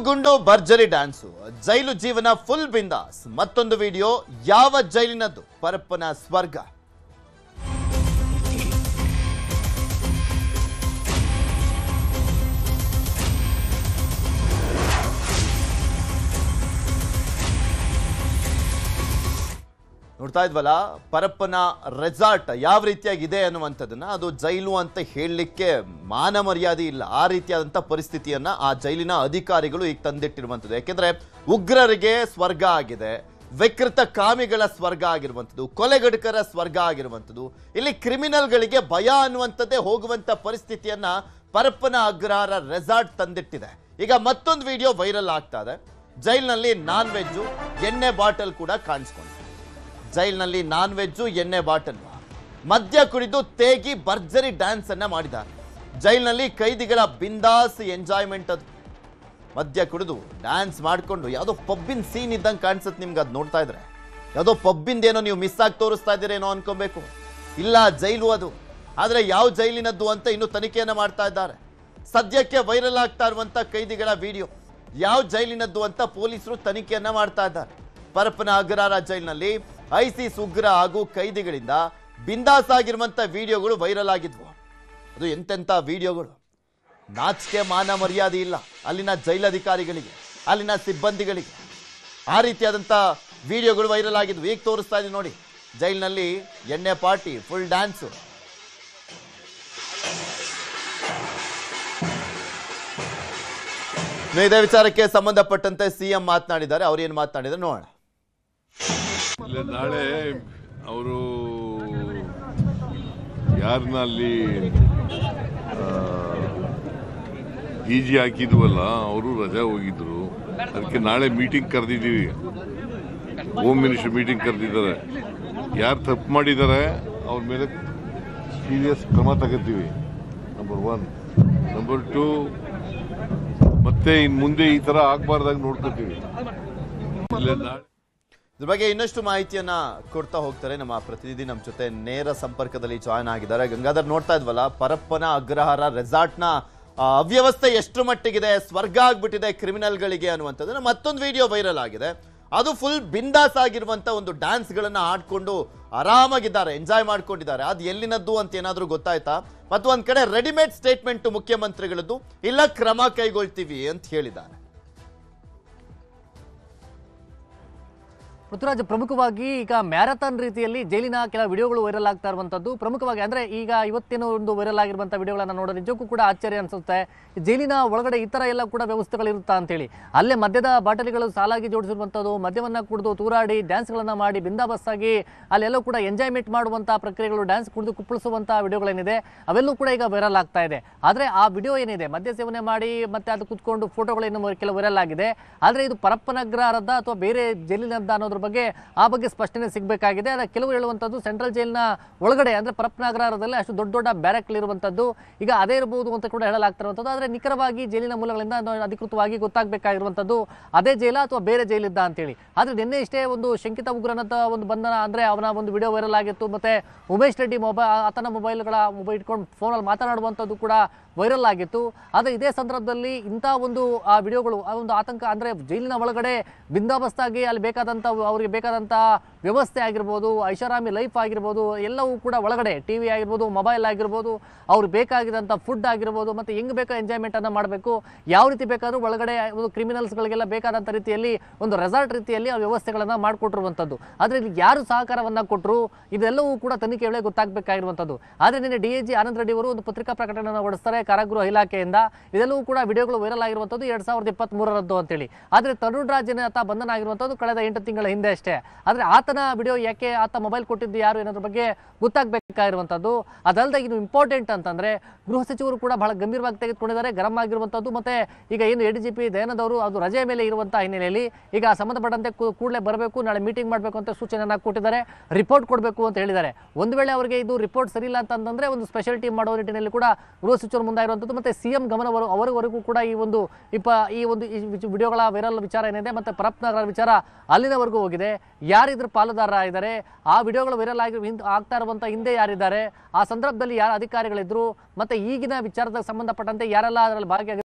ಗುಂಡು ಭರ್ಜರಿ ಡ್ಯಾನ್ಸು, ಜೈಲು ಜೀವನ ಫುಲ್ ಬಿಂದಾಸ್. ಮತ್ತೊಂದು ವಿಡಿಯೋ, ಯಾವ ಜೈಲಿನದ್ದು? ಪರಪ್ಪನ ಸ್ವರ್ಗ. ನೋಡ್ತಾ ಇದ್ವಲ್ಲ, ಪರಪ್ಪನ ರೆಸಾರ್ಟ್ ಯಾವ ರೀತಿಯಾಗಿದೆ ಅನ್ನುವಂಥದ್ದನ್ನ, ಅದು ಜೈಲು ಅಂತ ಹೇಳಲಿಕ್ಕೆ ಮಾನ ಮರ್ಯಾದೆ ಇಲ್ಲ. ಆ ರೀತಿಯಾದಂಥ ಪರಿಸ್ಥಿತಿಯನ್ನ ಆ ಜೈಲಿನ ಅಧಿಕಾರಿಗಳು ಈಗ ತಂದಿಟ್ಟಿರುವಂಥದ್ದು. ಯಾಕೆಂದ್ರೆ ಉಗ್ರರಿಗೆ ಸ್ವರ್ಗ ಆಗಿದೆ, ವಿಕೃತ ಕಾಮಿಗಳ ಸ್ವರ್ಗ ಆಗಿರುವಂಥದ್ದು, ಕೊಲೆಗಡುಕರ ಸ್ವರ್ಗ ಆಗಿರುವಂಥದ್ದು. ಇಲ್ಲಿ ಕ್ರಿಮಿನಲ್ಗಳಿಗೆ ಭಯ ಅನ್ನುವಂಥದ್ದೇ ಹೋಗುವಂಥ ಪರಿಸ್ಥಿತಿಯನ್ನ ಪರಪ್ಪನ ಅಗ್ರಹಾರ ರೆಸಾರ್ಟ್ ತಂದಿಟ್ಟಿದೆ. ಈಗ ಮತ್ತೊಂದು ವಿಡಿಯೋ ವೈರಲ್ ಆಗ್ತಾ ಇದೆ. ಜೈಲಿನಲ್ಲಿ ನಾನ್ ವೆಜ್ಜು, ಎಣ್ಣೆ ಬಾಟಲ್ ಕೂಡ ಕಾಣಿಸ್ಕೊಂಡು, ಜೈಲಿನಲ್ಲಿ ನಾನ್ ವೆಜ್ಜು, ಎಣ್ಣೆ ಬಾಟಲ್, ಮದ್ಯ ಕುಡಿದು ತೇಗಿ ಭರ್ಜರಿ ಡ್ಯಾನ್ಸ್ ಅನ್ನ ಮಾಡಿದ್ದಾರೆ. ಜೈಲಿನಲ್ಲಿ ಕೈದಿಗಳ ಬಿಂದಾಸ್ ಎಂಜಾಯ್ಮೆಂಟ್. ಅದು ಮದ್ಯ ಕುಡಿದು ಡ್ಯಾನ್ಸ್ ಮಾಡಿಕೊಂಡು ಯಾವುದೋ ಪಬ್ಬಿನ ಸೀನ್ ಇದ್ದಂಗೆ ಕಾಣಿಸುತ್ತೆ ನಿಮ್ಗೆ. ಅದು ನೋಡ್ತಾ ಇದ್ರೆ ಯಾವುದೋ ಪಬ್ಬಿಂದೇನೋ ನೀವು ಮಿಸ್ ಆಗಿ ತೋರಿಸ್ತಾ ಇದ್ದೀರೇನೋ ಅನ್ಕೊಬೇಕು. ಇಲ್ಲ, ಜೈಲು ಅದು. ಆದರೆ ಯಾವ ಜೈಲಿನದ್ದು ಅಂತ ಇನ್ನೂ ತನಿಖೆಯನ್ನು ಮಾಡ್ತಾ ಇದ್ದಾರೆ. ಸದ್ಯಕ್ಕೆ ವೈರಲ್ ಆಗ್ತಾ ಇರುವಂಥ ಕೈದಿಗಳ ವಿಡಿಯೋ ಯಾವ ಜೈಲಿನದ್ದು ಅಂತ ಪೊಲೀಸರು ತನಿಖೆಯನ್ನ ಮಾಡ್ತಾ ಇದ್ದಾರೆ. ಪರಪ್ಪನ ಅಗ್ರಹಾರ ಜೈಲಿನಲ್ಲಿ ಐಸಿಸ್ ಉಗ್ರ ಹಾಗೂ ಕೈದಿಗಳಿಂದ ಬಿಂದಾಸ್ ಆಗಿರುವಂಥ ವಿಡಿಯೋಗಳು ವೈರಲ್ ಆಗಿದ್ವು. ಅದು ಎಂತೆಂಥ ವಿಡಿಯೋಗಳು! ನಾಚಿಕೆ ಮಾನ ಮರ್ಯಾದೆ ಇಲ್ಲ ಅಲ್ಲಿನ ಜೈಲಧಿಕಾರಿಗಳಿಗೆ, ಅಲ್ಲಿನ ಸಿಬ್ಬಂದಿಗಳಿಗೆ. ಆ ರೀತಿಯಾದಂಥ ವಿಡಿಯೋಗಳು ವೈರಲ್ ಆಗಿದ್ವು. ಈಗ ತೋರಿಸ್ತಾ ಇದೀವಿ ನೋಡಿ, ಜೈಲಿನಲ್ಲಿ ಎಣ್ಣೆ ಪಾರ್ಟಿ, ಫುಲ್ ಡ್ಯಾನ್ಸು. ಇದೇ ವಿಚಾರಕ್ಕೆ ಸಂಬಂಧಪಟ್ಟಂತೆ ಸಿಎಂ ಮಾತನಾಡಿದ್ದಾರೆ. ಅವ್ರು ಏನು ಮಾತನಾಡಿದ್ದಾರೆ ನೋಡೋಣ. ನಾಳೆ ಅವರು ಯಾರನ್ನ ಅಲ್ಲಿ ಈಜಿ ಹಾಕಿದ್ವಲ್ಲ, ಅವರು ರಜಾ ಹೋಗಿದ್ರು. ಅದಕ್ಕೆ ನಾಳೆ ಮೀಟಿಂಗ್ ಕರೆದಿದ್ದೀವಿ. ಹೋಮ್ ಮಿನಿಸ್ಟರ್ ಮೀಟಿಂಗ್ ಕರೆದಿದ್ದಾರೆ. ಯಾರು ತಪ್ಪು ಮಾಡಿದ್ದಾರೆ ಅವ್ರ ಮೇಲೆ ಸೀರಿಯಸ್ ಕ್ರಮ ತಗೋತೀವಿ, ನಂಬರ್ 1. ನಂಬರ್ 2, ಮತ್ತೆ ಇನ್ನು ಮುಂದೆ ಈ ಥರ ಆಗಬಾರ್ದಾಗ ನೋಡ್ಕೋತೀವಿ. ಇದ್ರ ಬಗ್ಗೆ ಇನ್ನಷ್ಟು ಮಾಹಿತಿಯನ್ನ ಕೊಡ್ತಾ ಹೋಗ್ತಾರೆ ನಮ್ಮ ಪ್ರತಿನಿಧಿ. ನಮ್ಮ ಜೊತೆ ನೇರ ಸಂಪರ್ಕದಲ್ಲಿ ಜಾಯ್ನ್ ಆಗಿದ್ದಾರೆ. ಗಂಗಾಧರ್, ನೋಡ್ತಾ ಇದ್ವಲ್ಲ, ಪರಪ್ಪನ ಅಗ್ರಹಾರ ರೆಸಾರ್ಟ್ನ ಅವ್ಯವಸ್ಥೆ ಎಷ್ಟು ಮಟ್ಟಿಗಿದೆ, ಸ್ವರ್ಗ ಆಗ್ಬಿಟ್ಟಿದೆ ಕ್ರಿಮಿನಲ್ಗಳಿಗೆ ಅನ್ನುವಂಥದ್ದನ್ನ ಮತ್ತೊಂದು ವಿಡಿಯೋ ವೈರಲ್ ಆಗಿದೆ. ಅದು ಫುಲ್ ಬಿಂದಾಸ್ ಆಗಿರುವಂಥ ಒಂದು ಡ್ಯಾನ್ಸ್ಗಳನ್ನು ಆಡ್ಕೊಂಡು ಆರಾಮಾಗಿದ್ದಾರೆ, ಎಂಜಾಯ್ ಮಾಡ್ಕೊಂಡಿದ್ದಾರೆ. ಅದು ಎಲ್ಲಿನದ್ದು ಅಂತ ಏನಾದರೂ ಗೊತ್ತಾಯ್ತಾ? ಮತ್ತು ಒಂದ್ ಕಡೆ ರೆಡಿಮೇಡ್ ಸ್ಟೇಟ್ಮೆಂಟ್ ಮುಖ್ಯಮಂತ್ರಿಗಳದ್ದು, ಇಲ್ಲ ಕ್ರಮ ಕೈಗೊಳ್ತೀವಿ ಅಂತ ಹೇಳಿದ್ದಾರೆ. ಪೃಥ್ವಿರಾಜ್, ಪ್ರಮುಖವಾಗಿ ಈಗ ಮ್ಯಾರಥಾನ್ ರೀತಿಯಲ್ಲಿ ಜೈಲಿನ ಕೆಲ ವಿಡಿಯೋಗಳು ವೈರಲ್ ಆಗ್ತಾ ಇರುವಂಥದ್ದು ಪ್ರಮುಖವಾಗಿ. ಅಂದರೆ ಈಗ ಇವತ್ತೇನೋ ಒಂದು ವೈರಲ್ ಆಗಿರುವಂಥ ವಿಡಿಯೋಗಳನ್ನು ನೋಡೋದು ನಿಜಕ್ಕೂ ಕೂಡ ಆಶ್ಚರ್ಯ ಅನಿಸುತ್ತೆ. ಜೈಲಿನ ಒಳಗಡೆ ಈ ಥರ ಎಲ್ಲ ಕೂಡ ವ್ಯವಸ್ಥೆಗಳಿರುತ್ತಾ ಅಂತೇಳಿ. ಅಲ್ಲೇ ಮದ್ಯದ ಬಾಟಲಿಗಳು ಸಾಲಾಗಿ ಜೋಡಿಸಿರುವಂಥದ್ದು, ಮದ್ಯವನ್ನು ಕುಡಿದು ತೂರಾಡಿ ಡ್ಯಾನ್ಸ್ಗಳನ್ನು ಮಾಡಿ ಬಿಂದಾಬಸ್ಸಾಗಿ ಅಲ್ಲೆಲ್ಲೂ ಕೂಡ ಎಂಜಾಯ್ಮೆಂಟ್ ಮಾಡುವಂಥ ಪ್ರಕ್ರಿಯೆಗಳು, ಡ್ಯಾನ್ಸ್ ಕುಡಿದು ಕುಪ್ಪಳಿಸುವಂಥ ವಿಡಿಯೋಗಳೇನಿದೆ ಅವೆಲ್ಲೂ ಕೂಡ ಈಗ ವೈರಲ್ ಆಗ್ತಾ ಇದೆ. ಆದರೆ ಆ ವಿಡಿಯೋ ಏನಿದೆ, ಮದ್ಯ ಸೇವನೆ ಮಾಡಿ ಮತ್ತೆ ಅದು ಕುತ್ಕೊಂಡು ಫೋಟೋಗಳೇನು ಕೆಲವು ವೈರಲ್ ಆಗಿದೆ. ಆದರೆ ಇದು ಪರಪ್ಪನ ಅಗ್ರಹಾರದ ಅಥವಾ ಬೇರೆ ಜೈಲಿನದ್ದ ಅನ್ನೋದ್ರ ಬಗ್ಗೆ ಆ ಬಗ್ಗೆ ಸ್ಪಷ್ಟನೆ ಸಿಗಬೇಕಾಗಿದೆ. ಅದರ ಕೆಲವರು ಹೇಳುವಂಥದ್ದು ಸೆಂಟ್ರಲ್ ಜೈಲಿನ ಒಳಗಡೆ ಅಂದರೆ ಪರಪ್ಪನ ಅಗ್ರಹಾರದಲ್ಲಿ ಅಷ್ಟು ದೊಡ್ಡ ದೊಡ್ಡ ಬ್ಯಾರಕ್ಗಳಿರುವಂಥದ್ದು, ಈಗ ಅದೇ ಇರಬಹುದು ಅಂತ ಕೂಡ ಹೇಳಲಾಗ್ತಿರುವಂಥದ್ದು. ಆದರೆ ನಿಖರವಾಗಿ ಜೈಲಿನ ಮೂಲಗಳಿಂದ ಅಧಿಕೃತವಾಗಿ ಗೊತ್ತಾಗಬೇಕಾಗಿರುವಂಥದ್ದು ಅದೇ ಜೈಲ ಅಥವಾ ಬೇರೆ ಜೈಲಿದ್ದ ಅಂತೇಳಿ. ಆದರೆ ನಿನ್ನೆ ಇಷ್ಟೇ ಒಂದು ಶಂಕಿತ ಉಗ್ರನದ ಒಂದು ಬಂಧನ, ಅಂದರೆ ಅವನ ಒಂದು ವಿಡಿಯೋ ವೈರಲ್ ಆಗಿತ್ತು. ಮತ್ತೆ ಉಮೇಶ್ ರೆಡ್ಡಿ ಆತನ ಮೊಬೈಲ್ ಇಟ್ಕೊಂಡು ಫೋನಲ್ಲಿ ಮಾತನಾಡುವಂಥದ್ದು ಕೂಡ ವೈರಲ್ ಆಗಿತ್ತು. ಆದರೆ ಇದೇ ಸಂದರ್ಭದಲ್ಲಿ ಇಂಥ ಒಂದು ಆ ವಿಡಿಯೋಗಳು ಆ ಒಂದು ಆತಂಕ, ಅಂದರೆ ಜೈಲಿನ ಒಳಗಡೆ ಬಿಂದಾಬಸ್ತಾಗಿ ಅಲ್ಲಿ ಬೇಕಾದಂಥ ಅವರಿಗೆ ಬೇಕಾದಂಥ ವ್ಯವಸ್ಥೆ ಆಗಿರ್ಬೋದು, ಐಷಾರಾಮಿ ಲೈಫ್ ಆಗಿರ್ಬೋದು, ಎಲ್ಲವೂ ಕೂಡ ಒಳಗಡೆ ಟಿವಿ ಆಗಿರ್ಬೋದು, ಮೊಬೈಲ್ ಆಗಿರ್ಬೋದು, ಅವ್ರಿಗೆ ಬೇಕಾಗಿದ್ದಂಥ ಫುಡ್ ಆಗಿರ್ಬೋದು, ಮತ್ತು ಹೆಂಗೆ ಬೇಕೋ ಎಂಜಾಯ್ಮೆಂಟನ್ನು ಮಾಡಬೇಕು, ಯಾವ ರೀತಿ ಬೇಕಾದರೂ ಒಳಗಡೆ ಒಂದು ಕ್ರಿಮಿನಲ್ಸ್ಗಳಿಗೆಲ್ಲ ಬೇಕಾದಂಥ ರೀತಿಯಲ್ಲಿ ಒಂದು ರೆಸಾರ್ಟ್ ರೀತಿಯಲ್ಲಿ ಆ ವ್ಯವಸ್ಥೆಗಳನ್ನು ಮಾಡಿಕೊಟ್ಟಿರುವಂಥದ್ದು. ಆದರೆ ಇಲ್ಲಿ ಯಾರು ಸಹಕಾರವನ್ನು ಕೊಟ್ಟರು ಇದೆಲ್ಲವೂ ಕೂಡ ತನಿಖೆ ವೇಳೆ ಗೊತ್ತಾಗಬೇಕಾಗಿರುವಂಥದ್ದು. ಆದರೆ ನಿನ್ನೆ DIG ಆನಂದ್ ರೆಡ್ಡಿ ಅವರು ಒಂದು ಪತ್ರಿಕಾ ಪ್ರಕಟಣೆಯನ್ನು ಹೊರಡಿಸ್ತಾರೆ ಕಾರಾಗೃಹ ಇಲಾಖೆಯಿಂದ. ಇದೆಲ್ಲವೂ ಕೂಡ ವಿಡಿಯೋಗಳು ವೈರಲ್ ಆಗಿರುವಂಥದ್ದು 2023ರದ್ದು ಅಂತೇಳಿ. ಆದರೆ ತರುಣ್ ರಾಜ್ ಆತ ಬಂಧನ ಆಗಿರುವಂಥದ್ದು ಕಳೆದ 8 ತಿಂಗಳ ಹಿಂದೆ ಅಷ್ಟೇ. ಆದರೆ ಆತನ ವಿಡಿಯೋ ಯಾಕೆ, ಆತ ಮೊಬೈಲ್ ಕೊಟ್ಟಿದ್ದು ಯಾರು ಏನಾದ್ರ ಬಗ್ಗೆ ಗೊತ್ತಾಗಬೇಕಾಗಿರುವಂಥದ್ದು. ಅದಲ್ಲದೆ ಇನ್ನು ಇಂಪಾರ್ಟೆಂಟ್ ಅಂತಂದರೆ ಗೃಹ ಸಚಿವರು ಕೂಡ ಬಹಳ ಗಂಭೀರವಾಗಿ ತೆಗೆದುಕೊಂಡಿದ್ದಾರೆ, ಗರಂ ಆಗಿರುವಂಥದ್ದು. ಮತ್ತು ಈಗ ಏನು ADGP ದಯಾನಂದ್ ಅವರು ಅದು ರಜೆ ಮೇಲೆ ಇರುವಂಥ ಹಿನ್ನೆಲೆಯಲ್ಲಿ ಈಗ ಸಂಬಂಧಪಟ್ಟಂತೆ ಕೂಡಲೇ ಬರಬೇಕು, ನಾಳೆ ಮೀಟಿಂಗ್ ಮಾಡಬೇಕು ಅಂತ ಸೂಚನೆಯನ್ನು ಕೊಟ್ಟಿದ್ದಾರೆ, ರಿಪೋರ್ಟ್ ಕೊಡಬೇಕು ಅಂತ ಹೇಳಿದ್ದಾರೆ. ಒಂದು ವೇಳೆ ಅವರಿಗೆ ಇದು ರಿಪೋರ್ಟ್ ಸರಿ ಇಲ್ಲ ಅಂತಂದರೆ ಒಂದು ಸ್ಪೆಷಲ್ ಟೀಮ್ ಮಾಡೋ ನಿಟ್ಟಿನಲ್ಲಿ ಕೂಡ ಗೃಹ ಸಚಿವರು ಮುಂದಾಗಿರುವಂಥದ್ದು. ಮತ್ತು CM ಗಮನವರು ಅವರವರೆಗೂ ಕೂಡ ಈ ಒಂದು ವಿಡಿಯೋಗಳ ವೈರಲ್ ವಿಚಾರ ಏನಿದೆ ಮತ್ತು ಪರಪ್ಪನ ವಿಚಾರ ಅಲ್ಲಿನವರೆಗೂ ಹೋಗಿದೆ. ಯಾರಿದ್ರ ಪಾಲುದಾರ ಇದ್ದಾರೆ, ಆ ವಿಡಿಯೋಗಳು ವೈರಲ್ ಆಗ್ತಾ ಇರುವಂಥ ಹಿಂದೆ ಯಾರಿದ್ದಾರೆ, ಆ ಸಂದರ್ಭದಲ್ಲಿ ಯಾರು ಅಧಿಕಾರಿಗಳಿದ್ರು, ಮತ್ತು ಈಗಿನ ವಿಚಾರಕ್ಕೆ ಸಂಬಂಧಪಟ್ಟಂತೆ ಯಾರೆಲ್ಲ ಅದರಲ್ಲಿ ಭಾಗಿಯಾಗಿದ್ದಾರೆ